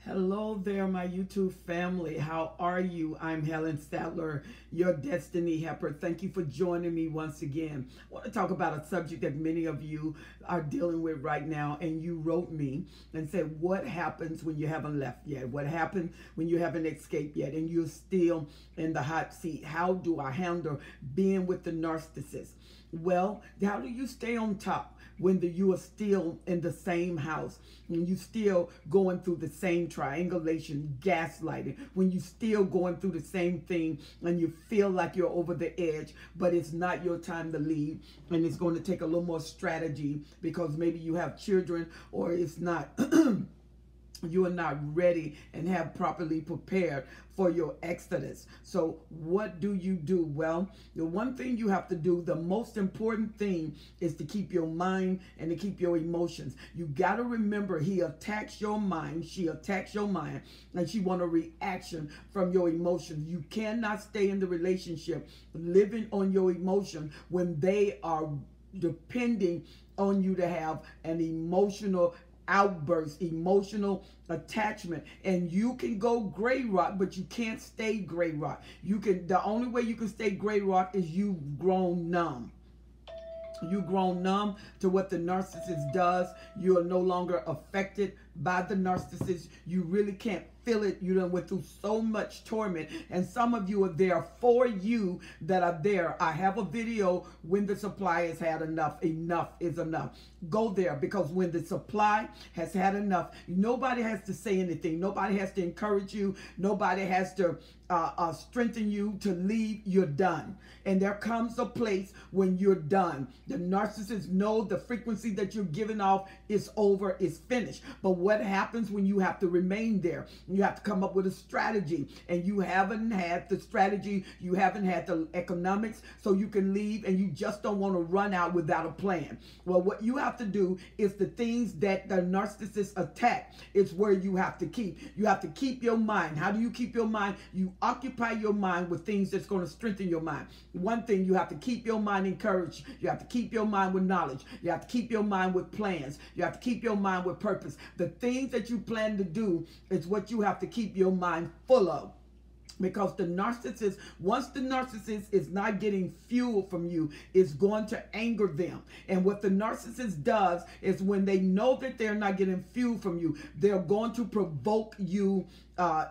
Hello there, my YouTube family. How are you? I'm Helen Sadler, your destiny helper. Thank you for joining me once again. I want to talk about a subject that many of you are dealing with right now. And you wrote me and said, what happens when you haven't left yet? What happens when you haven't escaped yet and you're still in the hot seat? How do I handle being with the narcissist? Well, how do you stay on top when you are still in the same house, when you still going through the same triangulation, gaslighting, when you still going through the same thing and you feel like you're over the edge, but it's not your time to leave, and it's going to take a little more strategy because maybe you have children or it's not you are not ready and have properly prepared for your exodus. So what do you do? Well, the one thing you have to do, the most important thing, is to keep your mind and to keep your emotions. You got to remember, he attacks your mind, she attacks your mind, and she wants a reaction from your emotions. You cannot stay in the relationship living on your emotions when they are depending on you to have an emotional outburst, emotional attachment. And you can go gray rock, but you can't stay gray rock. The only way you can stay gray rock is you've grown numb. You've grown numb to what the narcissist does. You are no longer affected by the narcissist. You really can't feel it. You done went through so much torment, and some of you are there for you that are there. I have a video, when the supply has had enough. Enough is enough. Go there, because when the supply has had enough, nobody has to say anything. Nobody has to encourage you. Nobody has to strengthen you to leave. You're done. And there comes a place when you're done. The narcissists know the frequency that you're giving off is over, is finished. But what happens when you have to remain there? You have to come up with a strategy, and you haven't had the strategy, you haven't had the economics, so you can leave, and you just don't want to run out without a plan. Well, what you have to do is the things that the narcissist attack. It's where you have to keep. You have to keep your mind. How do you keep your mind? You occupy your mind with things that's going to strengthen your mind. One thing, you have to keep your mind encouraged. You have to keep your mind with knowledge. You have to keep your mind with plans. You have to keep your mind with purpose. The things that you plan to do is what you have to keep your mind full of. Because the narcissist, once the narcissist is not getting fuel from you, it's going to anger them. And what the narcissist does is, when they know that they're not getting fuel from you, they're going to provoke you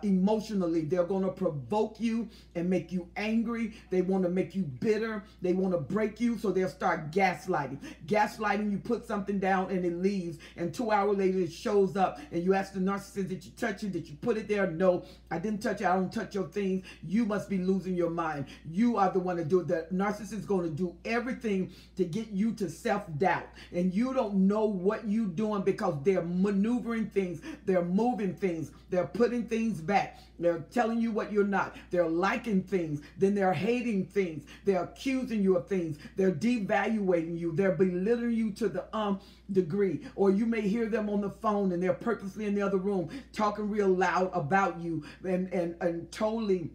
emotionally. They're going to provoke you and make you angry. They want to make you bitter. They want to break you, so they'll start gaslighting. Gaslighting, you put something down and it leaves, and 2 hours later it shows up, and you ask the narcissist, did you touch it? Did you put it there? No, I didn't touch it. I don't touch your things. You must be losing your mind. You are the one to do it. The narcissist is going to do everything to get you to self-doubt, and you don't know what you're doing, because they're maneuvering things. They're moving things. They're putting things back. They're telling you what you're not. They're liking things. Then they're hating things. They're accusing you of things. They're devaluating you. They're belittling you to the degree. Or you may hear them on the phone, and they're purposely in the other room talking real loud about you, and totally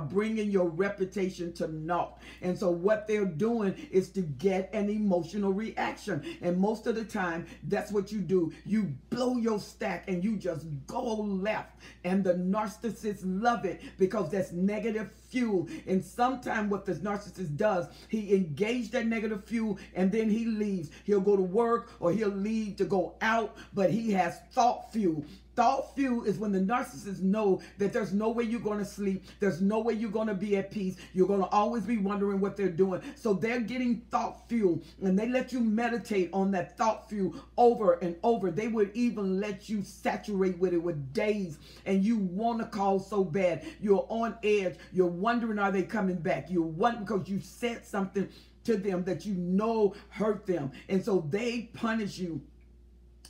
bringing your reputation to naught. And so what they're doing is to get an emotional reaction. And most of the time, that's what you do. You blow your stack and you just go left. And the narcissists love it, because that's negative fuel. And sometimes what the narcissist does, he engages that negative fuel and then he leaves. He'll go to work or he'll leave to go out, but he has thought fuel. Thought fuel is when the narcissists know that there's no way you're going to sleep. There's no way you're going to be at peace. You're going to always be wondering what they're doing. So they're getting thought fuel, and they let you meditate on that thought fuel over and over. They would even let you saturate with it with days, and you want to call so bad. You're on edge. You're wondering, are they coming back? You're wondering because you said something to them that you know hurt them. And so they punish you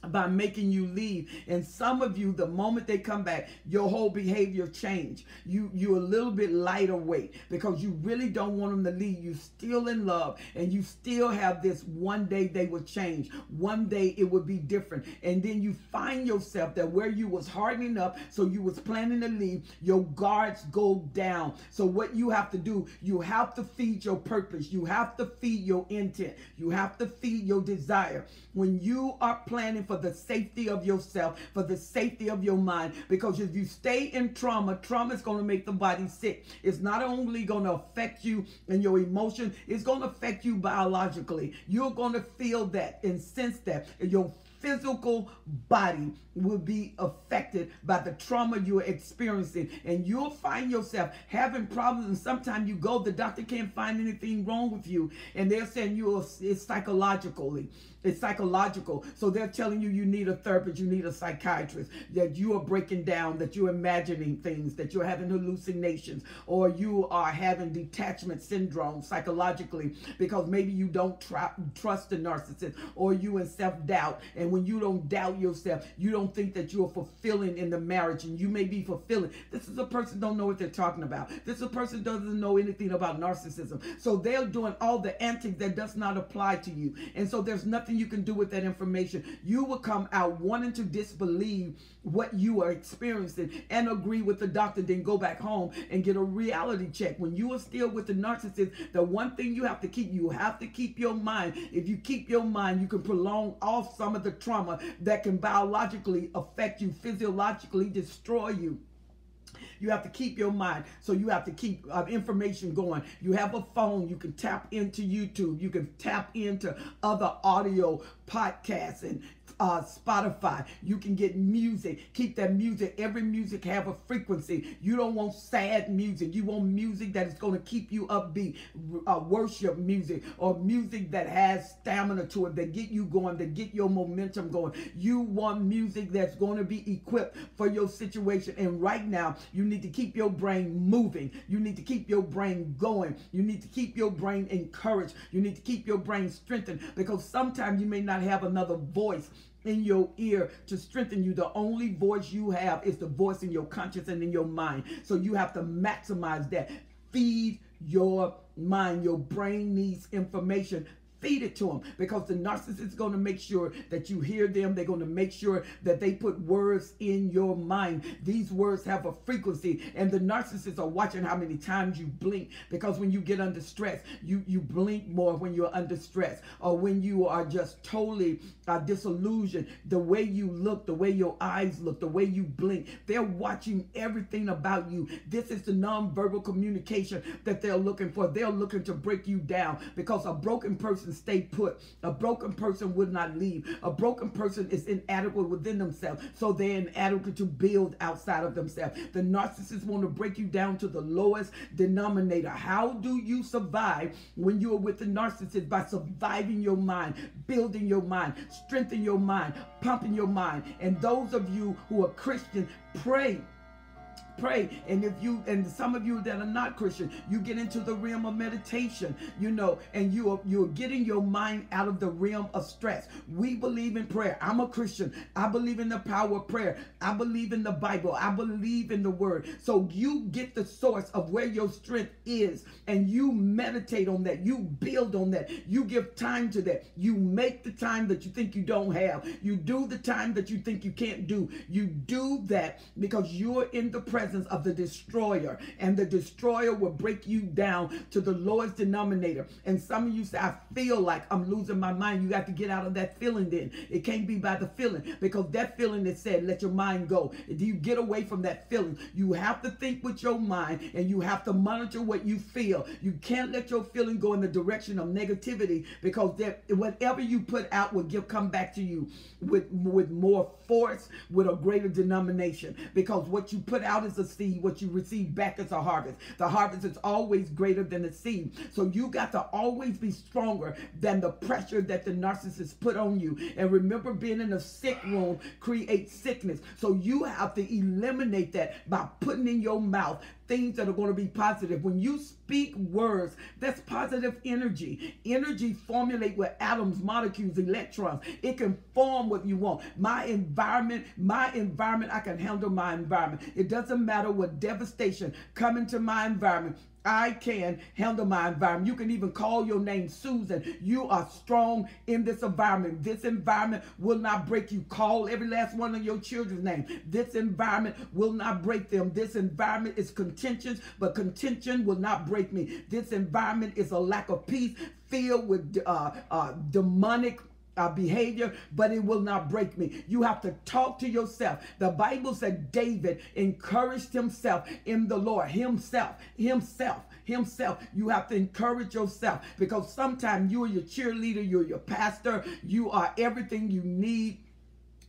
by making you leave. And some of you, the moment they come back, your whole behavior change. You're a little bit lighter weight, because you really don't want them to leave. You still in love, and you still have this, one day they would change. One day it would be different. And then you find yourself that where you was hardening up, so you was planning to leave, your guards go down. So what you have to do, you have to feed your purpose. You have to feed your intent. You have to feed your desire. When you are planning for for the safety of yourself, for the safety of your mind. Because if you stay in trauma, trauma is going to make the body sick. It's not only going to affect you and your emotion, it's going to affect you biologically. You're going to feel that and sense that. Your physical body will be affected by the trauma you're experiencing, and you'll find yourself having problems. And sometimes you go, the doctor can't find anything wrong with you, and they're saying it's psychologically. It's psychological. So they're telling you you need a therapist, you need a psychiatrist, that you are breaking down, that you're imagining things, that you're having hallucinations, or you are having detachment syndrome psychologically because maybe you don't trust the narcissist, or you in self-doubt. And when you don't doubt yourself, you don't think that you're fulfilling in the marriage, and you may be fulfilling. This is a person don't know what they're talking about. This is a person doesn't know anything about narcissism. So they're doing all the antics that does not apply to you. And so there's nothing you can do with that information. You will come out wanting to disbelieve what you are experiencing and agree with the doctor, then go back home and get a reality check. When you are still with the narcissist, the one thing you have to keep your mind. If you keep your mind, you can prolong off some of the trauma that can biologically affect you, physiologically destroy you. You have to keep your mind. So you have to keep information going. You have a phone. You can tap into YouTube. You can tap into other audio podcasts and Spotify. You can get music. Keep that music. Every music have a frequency. You don't want sad music. You want music that is going to keep you upbeat. Worship music, or music that has stamina to it, that get you going, that get your momentum going. You want music that's going to be equipped for your situation. And right now, you need to keep your brain moving. You need to keep your brain going. You need to keep your brain encouraged. You need to keep your brain strengthened, because sometimes you may not have another voice in your ear to strengthen you. The only voice you have is the voice in your conscience and in your mind. So you have to maximize that. Feed your mind. Your brain needs information. Feed it to them, because the narcissist is going to make sure that you hear them. They're going to make sure that they put words in your mind. These words have a frequency, and the narcissists are watching how many times you blink, because when you get under stress, you blink more when you're under stress, or when you are just totally disillusioned. The way you look, the way your eyes look, the way you blink, they're watching everything about you. This is the nonverbal communication that they're looking for. They're looking to break you down, because a broken person stay put. A broken person would not leave. A broken person is inadequate within themselves, so they're inadequate to build outside of themselves. The narcissists want to break you down to the lowest denominator. How do you survive when you are with the narcissist? By surviving your mind, building your mind, strengthening your mind, pumping your mind. And those of you who are Christian, pray. And if you, and some of you that are not Christian, you get into the realm of meditation, you know, and you're getting your mind out of the realm of stress. We believe in prayer. I'm a Christian. I believe in the power of prayer. I believe in the Bible. I believe in the word. So you get the source of where your strength is, and you meditate on that. You build on that. You give time to that. You make the time that you think you don't have. You do the time that you think you can't do. You do that because you're in the presence of the destroyer, and the destroyer will break you down to the lowest denominator. And some of you say, I feel like I'm losing my mind. You got to get out of that feeling. Then it can't be by the feeling, because that feeling is said, let your mind go. Do you get away from that feeling? You have to think with your mind, and you have to monitor what you feel. You can't let your feeling go in the direction of negativity, because whatever you put out will come back to you with more force, with a greater denomination, because what you put out is a seed. What you receive back is a harvest. The harvest is always greater than the seed. So you got to always be stronger than the pressure that the narcissist put on you. And remember, being in a sick room creates sickness. So you have to eliminate that by putting in your mouth things that are going to be positive. When you speak words, that's positive energy. Energy formulate with atoms, molecules, electrons. It can form what you want. My environment, I can handle my environment. It doesn't matter what devastation come into my environment. I can handle my environment. You can even call your name Susan. You are strong in this environment. This environment will not break you. Call every last one of your children's name. This environment will not break them. This environment is contentious, but contention will not break me. This environment is a lack of peace, filled with demonic behavior, but it will not break me. You have to talk to yourself. The Bible said David encouraged himself in the Lord. Himself. You have to encourage yourself, because sometimes you are your cheerleader, you're your pastor, you are everything you need.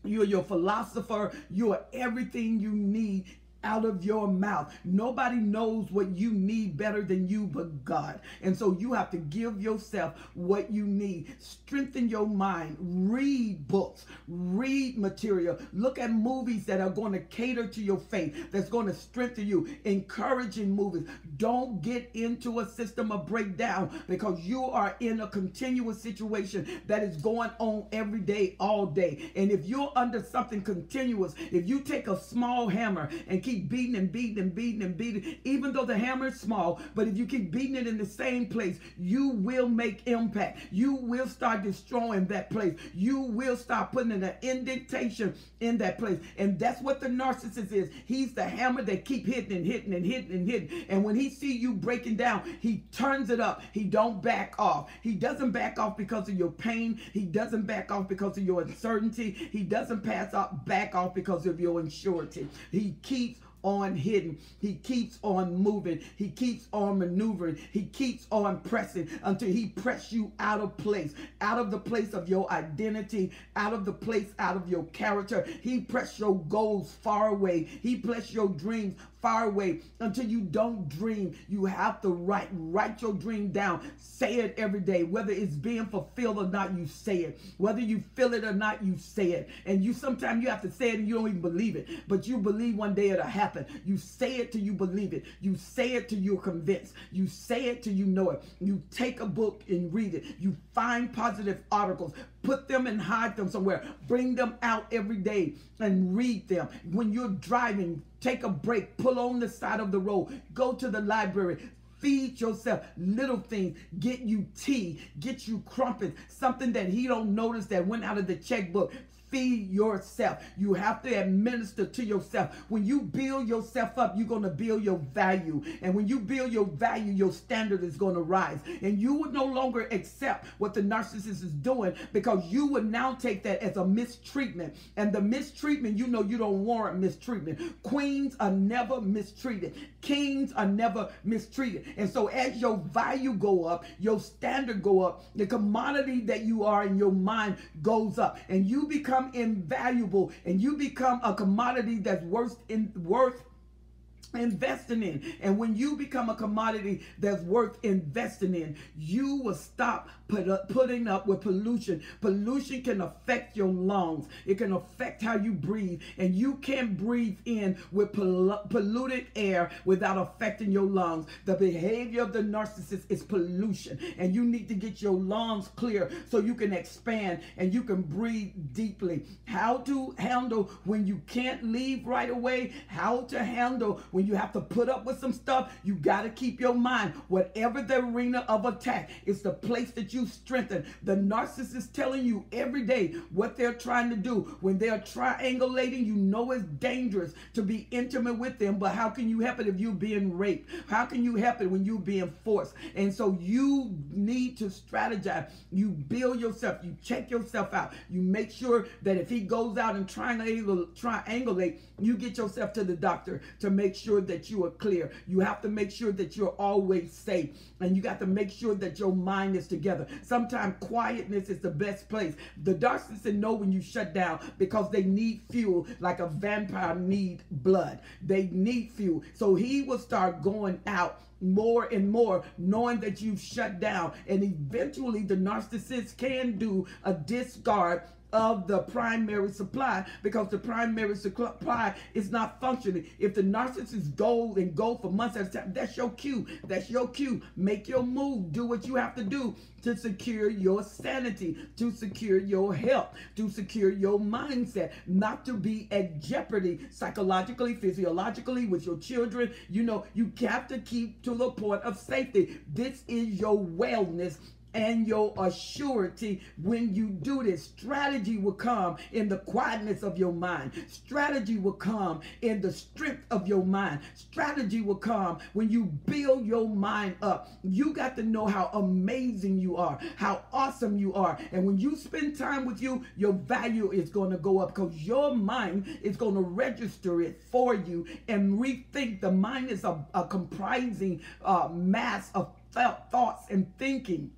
You're your philosopher. You are everything you need out of your mouth. Nobody knows what you need better than you but God. And so you have to give yourself what you need. Strengthen your mind. Read books. Read material. Look at movies that are going to cater to your faith, that's going to strengthen you. Encouraging movies. Don't get into a system of breakdown, because you are in a continuous situation that is going on every day, all day. And if you're under something continuous, if you take a small hammer and keep beating and beating and beating and beating, even though the hammer is small, but if you keep beating it in the same place, you will make impact. You will start destroying that place. You will start putting an indentation in that place. And that's what the narcissist is. He's the hammer that keep hitting and hitting and hitting and hitting. And when he see you breaking down, he turns it up. He don't back off. He doesn't back off because of your pain. He doesn't back off because of your uncertainty. He doesn't back off because of your insurity. He keeps on hitting. He keeps on moving. He keeps on maneuvering. He keeps on pressing until he press you out of place, out of the place of your identity, out of the place, out of your character. He press your goals far away. He press your dreams far away until you don't dream. You have to write your dream down. Say it every day. Whether it's being fulfilled or not, you say it. Whether you feel it or not, you say it. And sometimes you have to say it and you don't even believe it, but you believe one day it'll happen. You say it till you believe it. You say it till you're convinced. You say it till you know it. You take a book and read it. You find positive articles, put them and hide them somewhere. Bring them out every day and read them. When you're driving, take a break, pull on the side of the road, go to the library. Feed yourself little things. Get you tea, get you crumpets, something that he don't notice that went out of the checkbook. Feed yourself. You have to administer to yourself. When you build yourself up, you're going to build your value. And when you build your value, your standard is going to rise. And you would no longer accept what the narcissist is doing, because you would now take that as a mistreatment. And the mistreatment, you know, you don't warrant mistreatment. Queens are never mistreated. Kings are never mistreated. And so as your value go up, your standard go up, the commodity that you are in your mind goes up, and you become invaluable, and you become a commodity that's worth investing in. And when you become a commodity that's worth investing in, you will stop putting up with pollution. Pollution can affect your lungs. It can affect how you breathe, and you can't breathe in with polluted air without affecting your lungs. The behavior of the narcissist is pollution, and you need to get your lungs clear so you can expand and you can breathe deeply. How to handle when you can't leave right away, how to handle when you have to put up with some stuff. You got to keep your mind, whatever the arena of attack, it's the place that you strengthen. The narcissist is telling you every day what they're trying to do. When they're triangulating, you know it's dangerous to be intimate with them, but how can you help it if you're being raped? How can you help it when you're being forced? And so you need to strategize. You build yourself. You check yourself out. You make sure that if he goes out and triangulate, you get yourself to the doctor to make sure that you are clear. You have to make sure that you're always safe, and you got to make sure that your mind is together. Sometimes quietness is the best place. The narcissists know when you shut down, because they need fuel like a vampire need blood. They need fuel. So he will start going out more and more, knowing that you've shut down, and eventually the narcissist can do a discard of the primary supply, because the primary supply is not functioning. If the narcissist go for months at a time, that's your cue. That's your cue. Make your move. Do what you have to do to secure your sanity, to secure your health, to secure your mindset, not to be at jeopardy psychologically, physiologically, with your children. You know, you have to keep to the point of safety. This is your wellness and your assurity when you do this. Strategy will come in the quietness of your mind. Strategy will come in the strength of your mind. Strategy will come when you build your mind up. You got to know how amazing you are, how awesome you are. And when you spend time with you, your value is going to go up because your mind is going to register it for you and rethink. The mind is a comprising mass of thoughts and thinking.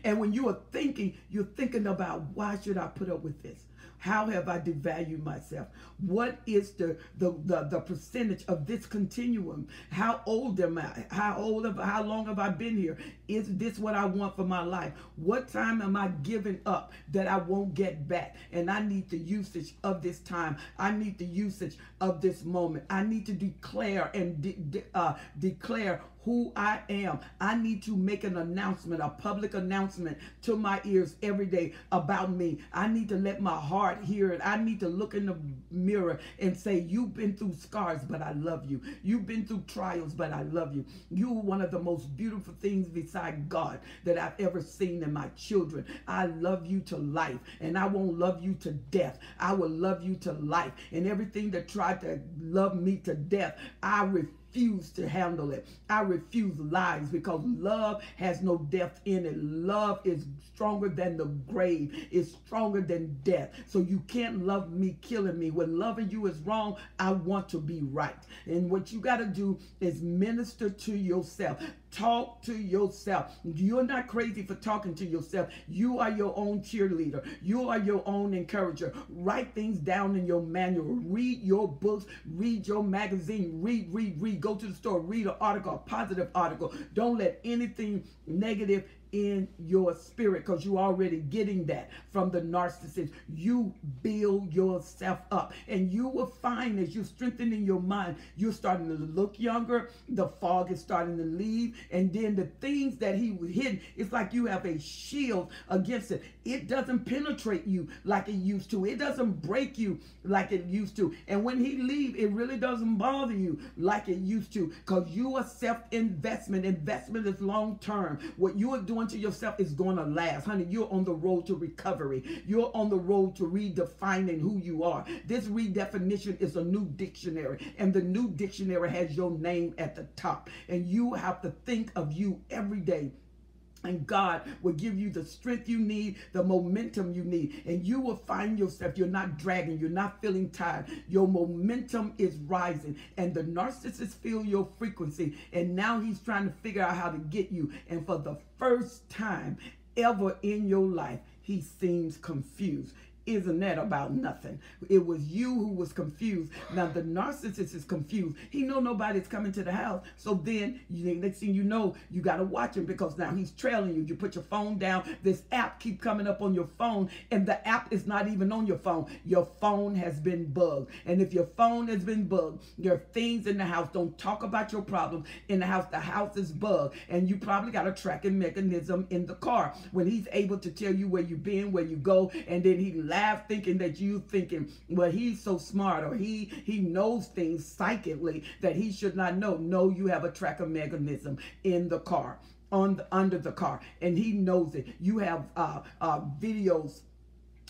And when you are thinking, you're thinking about, why should I put up with this? How have I devalued myself? What is the percentage of this continuum? How old am I? How long have I been here? Is this what I want for my life? What time am I giving up that I won't get back? And I need the usage of this time. I need the usage of this moment. I need to declare and declare who I am. I need to make an announcement, a public announcement to my ears every day about me. I need to let my heart hear it. I need to look in the mirror and say, you've been through scars, but I love you. You've been through trials, but I love you. You are one of the most beautiful things beside God that I've ever seen in my children. I love you to life, and I won't love you to death. I will love you to life. And everything that tried to love me to death, I refuse to handle it. I refuse lies, because love has no depth in it. Love is stronger than the grave. It's stronger than death. So you can't love me killing me. When loving you is wrong, I want to be right. And what you got to do is minister to yourself. Talk to yourself. You're not crazy for talking to yourself. You are your own cheerleader. You are your own encourager. Write things down in your manual. Read your books. Read your magazine. Read. Go to the store. Read an article, a positive article. Don't let anything negative in your spirit, because you're already getting that from the narcissist. You build yourself up, and you will find as you're strengthening your mind, you're starting to look younger. The fog is starting to leave, and then the things that he was hidden, it's like you have a shield against it. It doesn't penetrate you like it used to. It doesn't break you like it used to. And when he leaves, it really doesn't bother you like it used to, because you are self-investment. Investment is long-term. What you are doing to yourself is going to last. Honey, you're on the road to recovery. You're on the road to redefining who you are. This redefinition is a new dictionary, and the new dictionary has your name at the top. And you have to think of you every day. And God will give you the strength you need, the momentum you need. And you will find yourself, you're not dragging, you're not feeling tired. Your momentum is rising. And the narcissist feel your frequency. And now he's trying to figure out how to get you. And for the first time ever in your life, he seems confused. Isn't that about nothing? It was you who was confused. Now the narcissist is confused. He know nobody's coming to the house. So then next thing you know, you got to watch him, because now he's trailing you. You put your phone down. This app keep coming up on your phone, and the app is not even on your phone. Your phone has been bugged. And if your phone has been bugged, there are things in the house. Don't talk about your problems in the house. The house is bugged. And you probably got a tracking mechanism in the car when he's able to tell you where you've been, where you go, and then he laugh thinking that you thinking, well, he's so smart, or he knows things psychically that he should not know. No, you have a tracker mechanism in the car, under the car, and he knows it. You have videos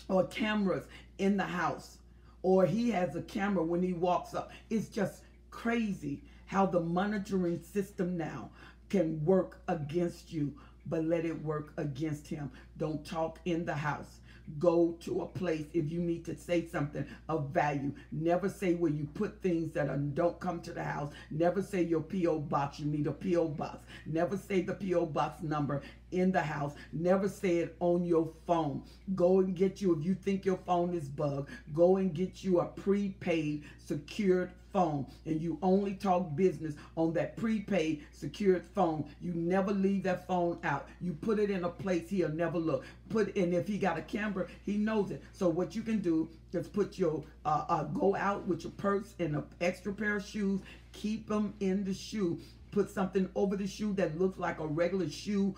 or cameras in the house, or he has a camera when he walks up. It's just crazy how the monitoring system now can work against you, but let it work against him. Don't talk in the house. Go to a place if you need to say something of value. Never say where you put things that don't come to the house. Never say your P.O. box. You need a P.O. box. Never say the P.O. box number in the house. Never say it on your phone. Go and get you, if you think your phone is bugged, go and get you a prepaid secured phone, and you only talk business on that prepaid secured phone. You never leave that phone out. You put it in a place he'll never look. And if he got a camera, he knows it. So what you can do is put your go out with your purse and an extra pair of shoes. Keep them in the shoe. put something over the shoe that looks like a regular shoe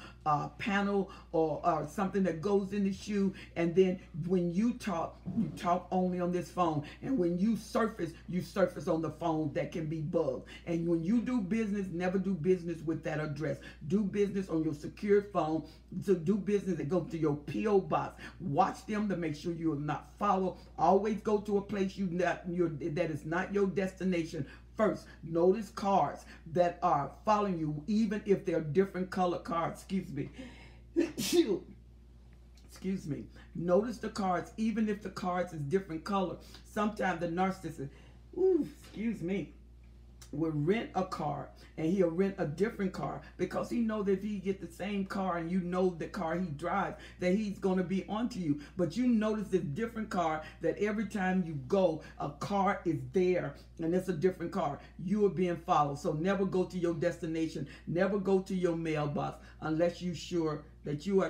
panel or something that goes in the shoe. And then when you talk only on this phone. And when you surface on the phone that can be bugged. And when you do business, never do business with that address. Do business on your secured phone. So do business that goes to your P.O. box. Watch them to make sure you are not followed. Always go to a place that is not your destination first. Notice cars that are following you, even if they're different color cars. Excuse me. Excuse me. Notice the cards, even if the cards is different color. Sometimes the narcissist, excuse me, will rent a car, and he'll rent a different car because he knows that if he get the same car and you know the car he drives, that he's going to be onto you. But you notice this different car, that every time you go, a car is there and it's a different car. You are being followed. So never go to your destination. Never go to your mailbox unless you are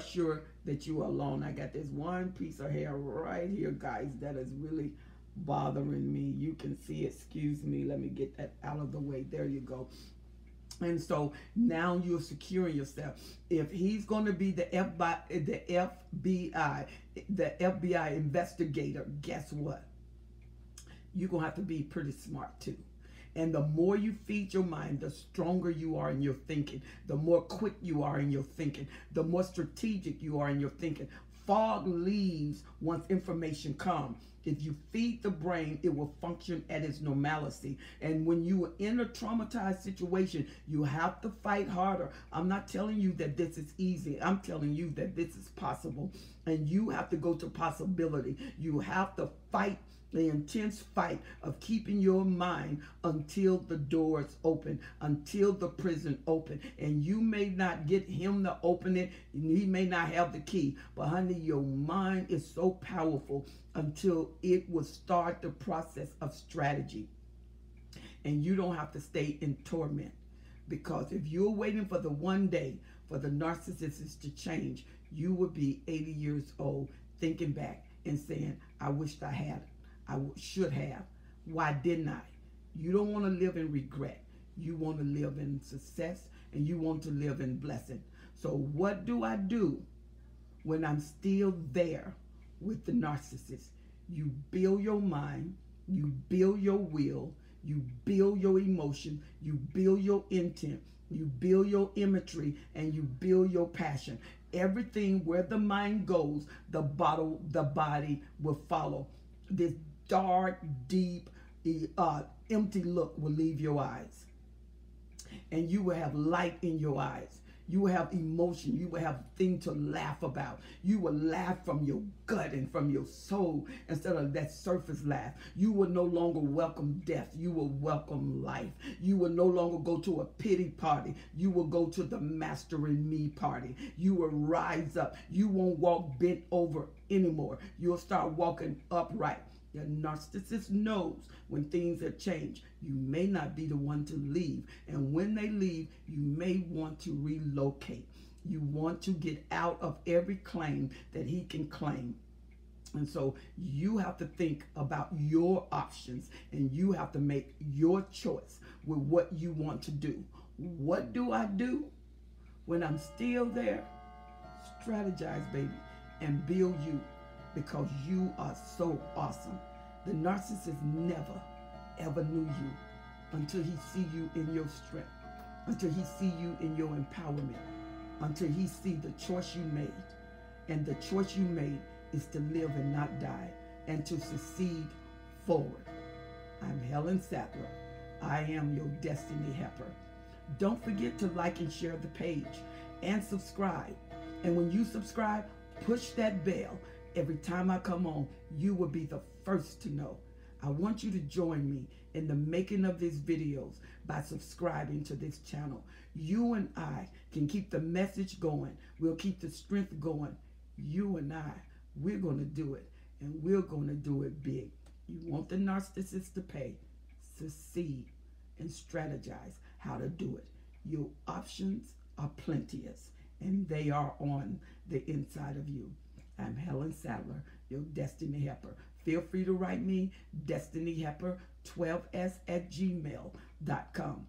sure that you are alone. I got this one piece of hair right here, guys, that is really bothering me. You can see it. Excuse me. Let me get that out of the way. There you go. And so now you're securing yourself. If he's going to be the FBI investigator, guess what? You're going to have to be pretty smart too. And the more you feed your mind, the stronger you are in your thinking, the more quick you are in your thinking, the more strategic you are in your thinking. Fog leaves once information comes. If you feed the brain, it will function at its normalcy. And when you are in a traumatized situation, you have to fight harder. I'm not telling you that this is easy. I'm telling you that this is possible. And you have to go to possibility. You have to fight the intense fight of keeping your mind until the doors open, until the prison open. And you may not get him to open it. He may not have the key. But honey, your mind is so powerful until it will start the process of strategy. And you don't have to stay in torment. Because if you're waiting for the one day for the narcissist to change, you will be 80 years old thinking back and saying, I wished I had it. I should have. Why didn't I? You don't want to live in regret. You want to live in success, and you want to live in blessing. So what do I do when I'm still there with the narcissist? You build your mind, you build your will, you build your emotion, you build your intent, you build your imagery, and you build your passion. Everything where the mind goes, the body will follow. This dark, deep, empty look will leave your eyes. And you will have light in your eyes. You will have emotion. You will have things to laugh about. You will laugh from your gut and from your soul instead of that surface laugh. You will no longer welcome death. You will welcome life. You will no longer go to a pity party. You will go to the Master in Me party. You will rise up. You won't walk bent over anymore. You'll start walking upright. The narcissist knows when things have changed. You may not be the one to leave. And when they leave, you may want to relocate. You want to get out of every claim that he can claim. And so you have to think about your options, and you have to make your choice with what you want to do. What do I do when I'm still there? Strategize, baby, and build you. Because you are so awesome. The narcissist never, ever knew you until he see you in your strength, until he see you in your empowerment, until he see the choice you made. And the choice you made is to live and not die, and to succeed forward. I'm Helen Sattler. I am your destiny helper. Don't forget to like and share the page and subscribe. And when you subscribe, push that bell. Every time I come on, you will be the first to know. I want you to join me in the making of these videos by subscribing to this channel. You and I can keep the message going. We'll keep the strength going. You and I, we're going to do it, and we're going to do it big. You want the narcissist to pay, succeed, and strategize how to do it. Your options are plenteous, and they are on the inside of you. I'm Helen Sattler, your Destiny Helper. Feel free to write me, destinyhelper12s@gmail.com.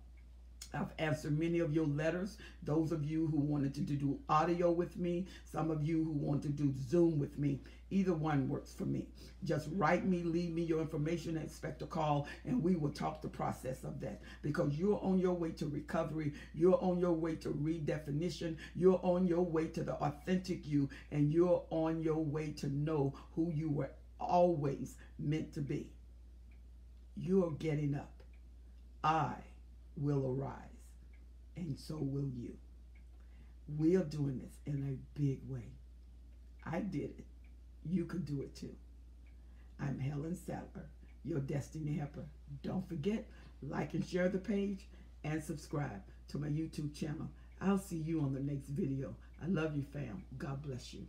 I've answered many of your letters. Those of you who wanted to do audio with me, some of you who want to do Zoom with me, either one works for me. Just write me, leave me your information, and expect a call, and we will talk the process of that, because you're on your way to recovery. You're on your way to redefinition. You're on your way to the authentic you, and you're on your way to know who you were always meant to be. You're getting up. I will arise, and so will you. We are doing this in a big way. I did it. You could do it too. I'm Helen Sattler, your Destiny Helper. Don't forget, like and share the page, and subscribe to my YouTube channel. I'll see you on the next video. I love you, fam. God bless you.